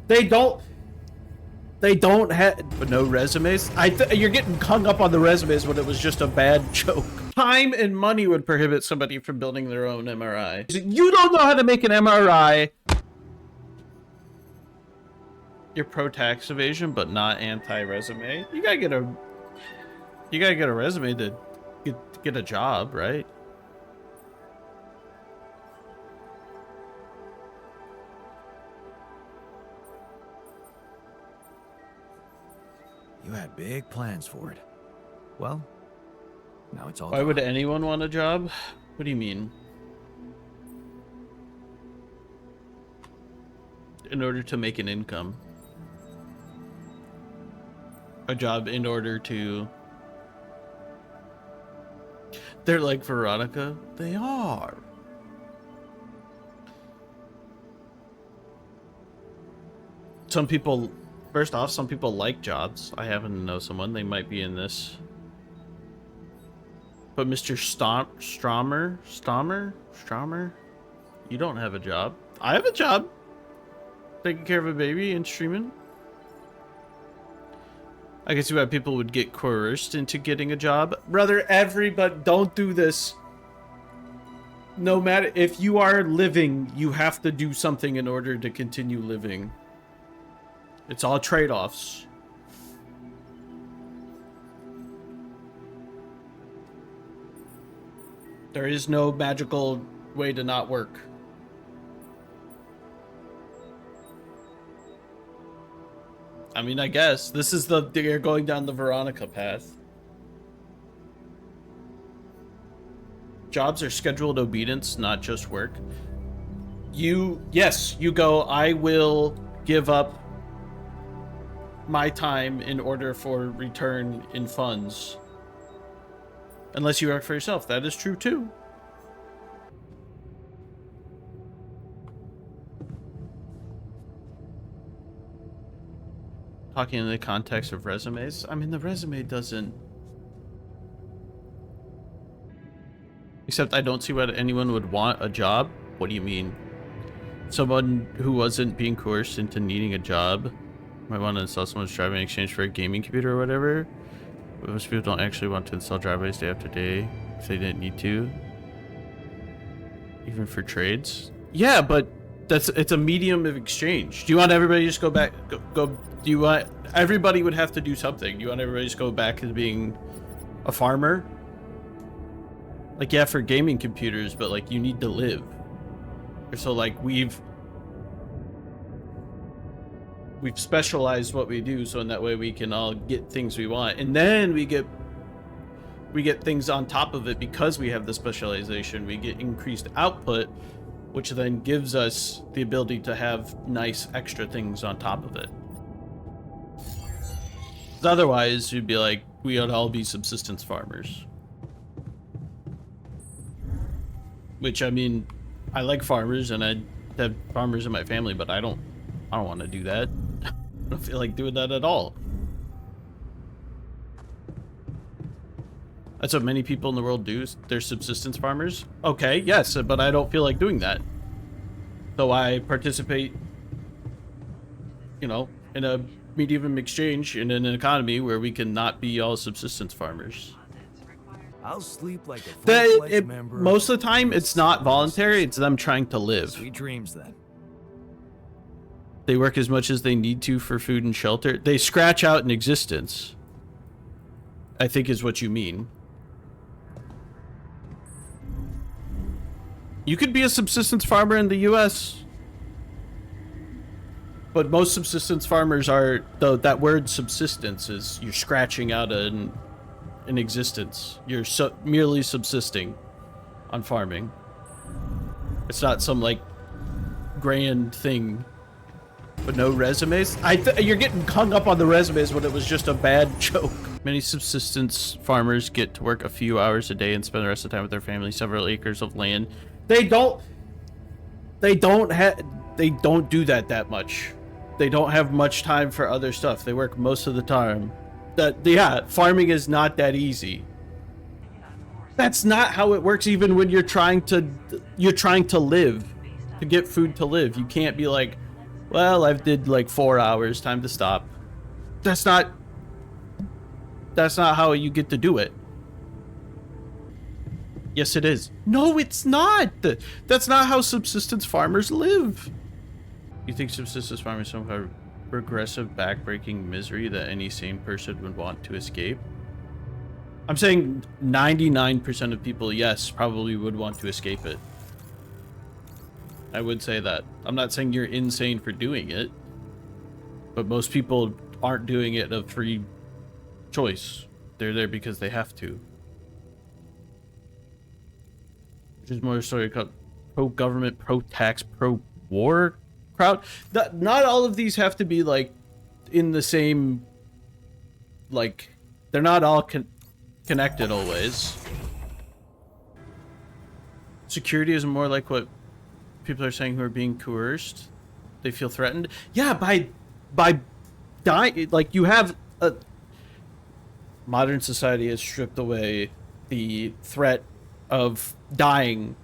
They don't have no resumes. You're getting hung up on the resumes when it was just a bad joke. Time and money would prohibit somebody from building their own MRI. You don't know how to make an MRI. You're pro-tax evasion, but not anti-resume. You gotta get a resume to get a job, right? You had big plans for it. Well, now it's all Why would anyone want a job? What do you mean? In order to make an income. A job in order to... They're like Veronica. They are. Some people... First off, some people like jobs. I happen to know someone. They might be in this. But Mr. Stromer, you don't have a job. I have a job. Taking care of a baby and streaming. I can see why people would get coerced into getting a job. Brother, everybody, don't do this. No matter, if you are living, you have to do something in order to continue living. It's all trade-offs. There is no magical way to not work. I mean, I guess this is you're going down the Veronica path. Jobs are scheduled obedience, not just work. Yes, you go, I will give up my time in order for return in funds. Unless you work for yourself. That is true too. Talking in the context of resumes. I mean, the resume doesn't... Except I don't see what anyone would want a job. What do you mean? Someone who wasn't being coerced into needing a job might want to install someone's driveway in exchange for a gaming computer or whatever. But most people don't actually want to install driveways day after day if they didn't need to. Even for trades. Yeah, but it's a medium of exchange. Do you want everybody to just go back? Do you want everybody would have to do something? Do you want everybody to just go back to being a farmer? Like, yeah, for gaming computers, but like you need to live. So like we've specialized what we do, so in that way we can all get things we want, and then we get things on top of it because we have the specialization. We get increased output, which then gives us the ability to have nice extra things on top of it. Otherwise, you'd be like, we would all be subsistence farmers. Which, I mean, I like farmers and I have farmers in my family, but I don't want to do that. I don't feel like doing that at all. That's what many people in the world do. They're subsistence farmers. Okay, yes, but I don't feel like doing that. So I participate, you know, in a medium exchange in an economy where we can not be all subsistence farmers. I'll sleep like a full-fledged member. Most of the time, it's not voluntary. It's them trying to live. Sweet dreams, then. They work as much as they need to for food and shelter. They scratch out an existence, I think is what you mean. You could be a subsistence farmer in the US. But most subsistence farmers are, though, that word subsistence is you're scratching out an existence. You're merely subsisting on farming. It's not some like grand thing. But no resumes? You're getting hung up on the resumes when it was just a bad joke. Many subsistence farmers get to work a few hours a day and spend the rest of the time with their family, several acres of land. They don't do that much. They don't have much time for other stuff. They work most of the time. Yeah, farming is not that easy. That's not how it works. Even when you're trying to live, to get food to live, you can't be like, Well, I've did like 4 hours, time to stop. That's not how you get to do it. Yes, it is. No, it's not. That's not how subsistence farmers live. You think subsistence farmers some kind of regressive, backbreaking misery that any sane person would want to escape? I'm saying 99% of people, yes, probably would want to escape it. I would say that. I'm not saying you're insane for doing it, but most people aren't doing it of free choice. They're there because they have to. Which is more sort of pro-government, pro-tax, pro-war crowd. Not all of these have to be like in the same, like, they're not all connected always. Security is more like what people are saying who are being coerced. They feel threatened. Yeah, by dying. Like, you have a modern society has stripped away the threat of dying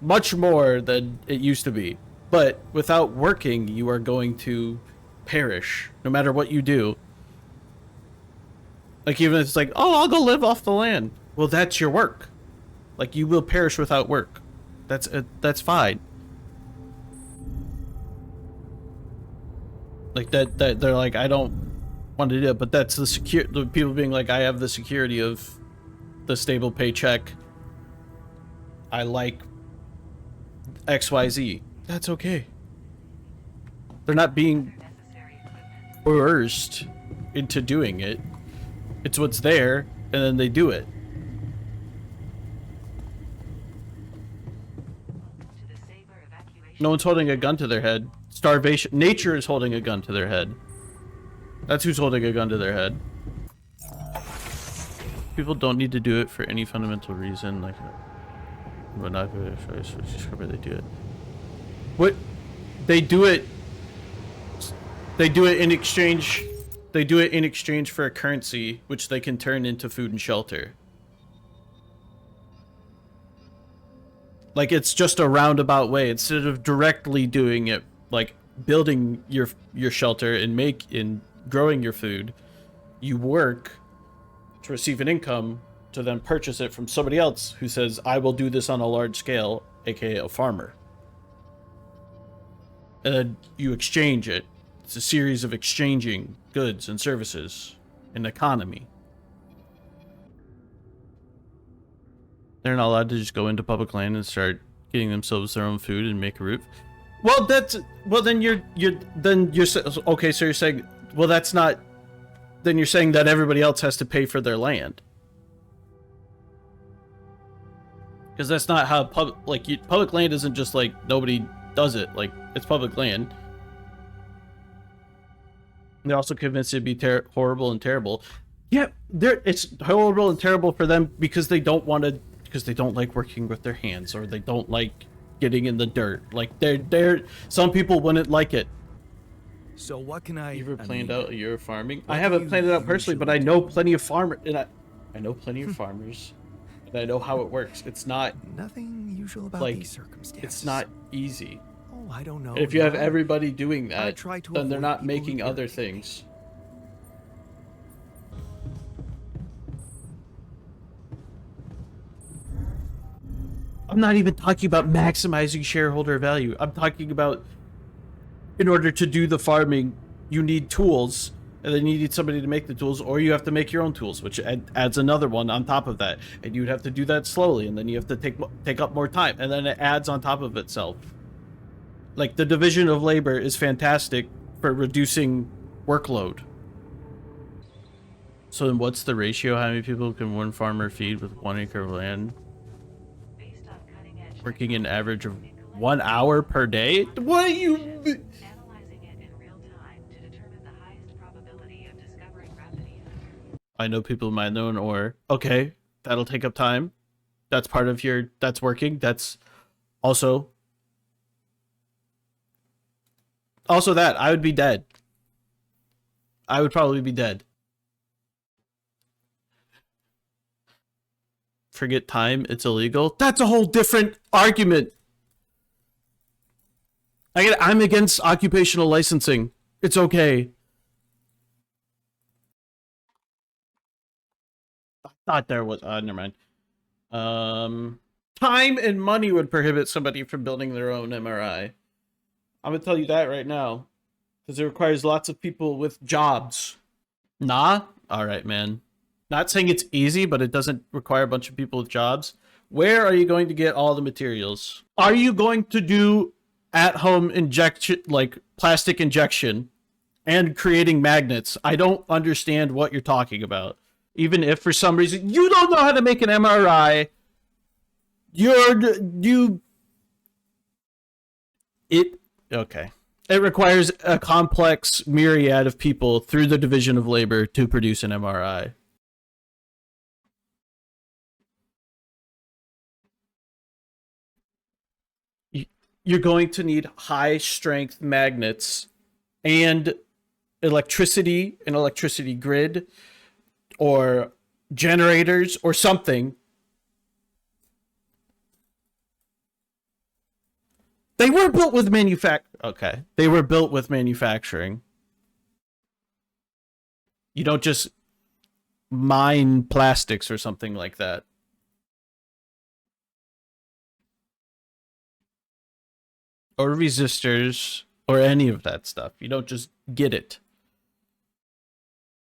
much more than it used to be. But without working, you are going to perish no matter what you do. Like, even if it's like, oh, I'll go live off the land. Well, that's your work. Like, you will perish without work. That's fine. Like, that they're like, I don't want to do it, but that's the people being like, I have the security of the stable paycheck. I like XYZ. That's okay. They're not being coerced into doing it. It's what's there, and then they do it. No one's holding a gun to their head. Starvation. Nature is holding a gun to their head. That's who's holding a gun to their head. People don't need to do it for any fundamental reason, like, but not for they do it. What? They do it. They do it in exchange. They do it in exchange for a currency, which they can turn into food and shelter. Like, it's just a roundabout way. Instead of directly doing it, like building your shelter and growing your food, you work to receive an income to then purchase it from somebody else who says, I will do this on a large scale, aka a farmer. And then you exchange it. It's a series of exchanging goods and services, an economy. They're not allowed to just go into public land and start getting themselves their own food and make a roof. Well, then you're okay. So you're saying, well, that's not. Then you're saying that everybody else has to pay for their land, because that's not how public land isn't just like nobody does it. Like, it's public land. They're also convinced it'd be horrible and terrible. Yeah, it's horrible and terrible for them because they don't want to. Because they don't like working with their hands, or they don't like getting in the dirt. Like, some people wouldn't like it. So what can I... You ever planned out a year of farming? I haven't planned it out personally, but I know plenty of farmers, and I know plenty of farmers, and I know how it works. It's not nothing usual about like, these circumstances. It's not easy. Oh, I don't know. And if you have everybody doing that, try to then they're not avoid making other things. I'm not even talking about maximizing shareholder value. I'm talking about, in order to do the farming, you need tools, and then you need somebody to make the tools, or you have to make your own tools, which adds another one on top of that. And you'd have to do that slowly, and then you have to take up more time, and then it adds on top of itself. Like, the division of labor is fantastic for reducing workload. So then what's the ratio? How many people can one farmer feed with 1 acre of land? Working an average of 1 hour per day? What are you... Analyzing it in real time to determine the highest probability of discovering gravity. I know people might know an ore. Okay, that'll take up time. That's part of your... That's working. That's also... Also that, I would be dead. I would probably be dead. Forget time, it's illegal. That's a whole different argument. I'm against occupational licensing. It's okay. I thought there was. Never mind. Time and money would prohibit somebody from building their own MRI. I'm gonna tell you that right now, because it requires lots of people with jobs. Nah? Alright, man. Not saying it's easy, but it doesn't require a bunch of people with jobs. Where are you going to get all the materials? Are you going to do at-home injection, like plastic injection, and creating magnets? I don't understand what you're talking about. Even if for some reason you don't know how to make an MRI, okay. It requires a complex myriad of people through the division of labor to produce an MRI. You're going to need high strength magnets and electricity, an electricity grid, or generators or something. They were built with Okay. They were built with manufacturing. You don't just mine plastics or something like that. Or resistors, or any of that stuff. You don't just get it.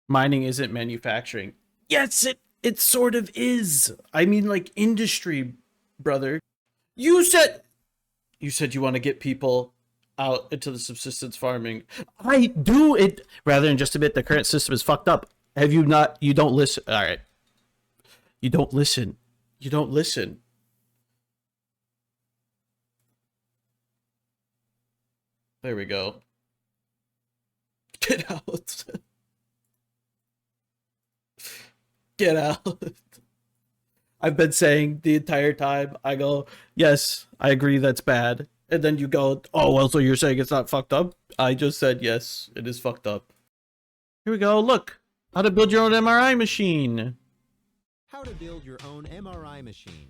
Mining isn't manufacturing. Yes, it sort of is. I mean, like, industry, brother. You said you want to get people out into the subsistence farming. I do it. Rather than just admit the current system is fucked up. Have you not? You don't listen. All right. You don't listen. You don't listen. There we go. Get out. Get out. I've been saying the entire time, I go, yes, I agree that's bad. And then you go, oh, well, so you're saying it's not fucked up? I just said, yes, it is fucked up. Here we go, look. How to build your own MRI machine. How to build your own MRI machine.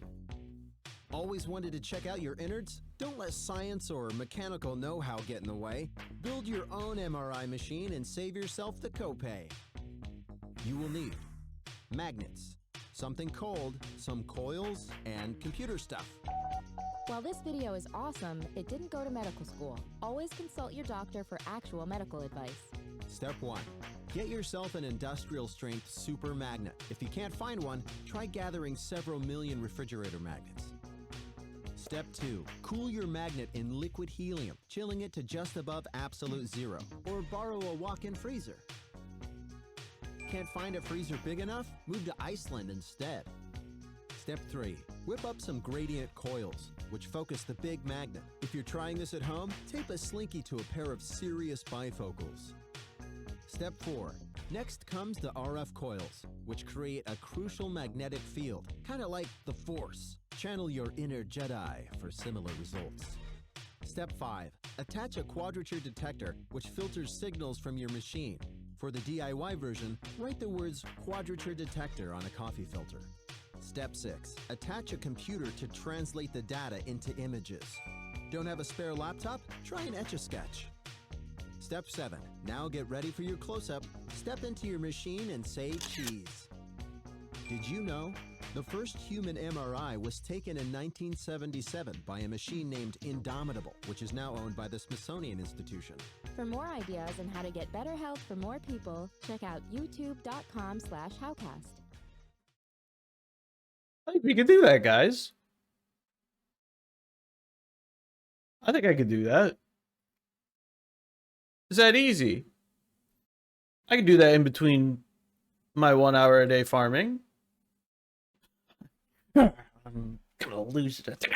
Always wanted to check out your innards? Don't let science or mechanical know-how get in the way. Build your own MRI machine and save yourself the copay. You will need magnets, something cold, some coils, and computer stuff. While this video is awesome, it didn't go to medical school. Always consult your doctor for actual medical advice. Step 1. Get yourself an industrial-strength super magnet. If you can't find one, try gathering several million refrigerator magnets. Step 2. Cool your magnet in liquid helium, chilling it to just above absolute zero. Or borrow a walk-in freezer. Can't find a freezer big enough? Move to Iceland instead. Step 3. Whip up some gradient coils, which focus the big magnet. If you're trying this at home, tape a slinky to a pair of serious bifocals. Step 4. Next comes the RF coils, which create a crucial magnetic field, kind of like the Force. Channel your inner Jedi for similar results. Step 5. Attach a quadrature detector, which filters signals from your machine. For the DIY version, write the words quadrature detector on a coffee filter. Step 6. Attach a computer to translate the data into images. Don't have a spare laptop? Try an Etch-a-Sketch. Step 7. Now get ready for your close-up. Step into your machine and say cheese. Did you know? The first human MRI was taken in 1977 by a machine named Indomitable, which is now owned by the Smithsonian Institution. For more ideas on how to get better health for more people, check out youtube.com/howcast. I think we can do that, guys. I think I could do that. Is that easy? I can do that in between my 1 hour a day farming. I'm gonna lose it.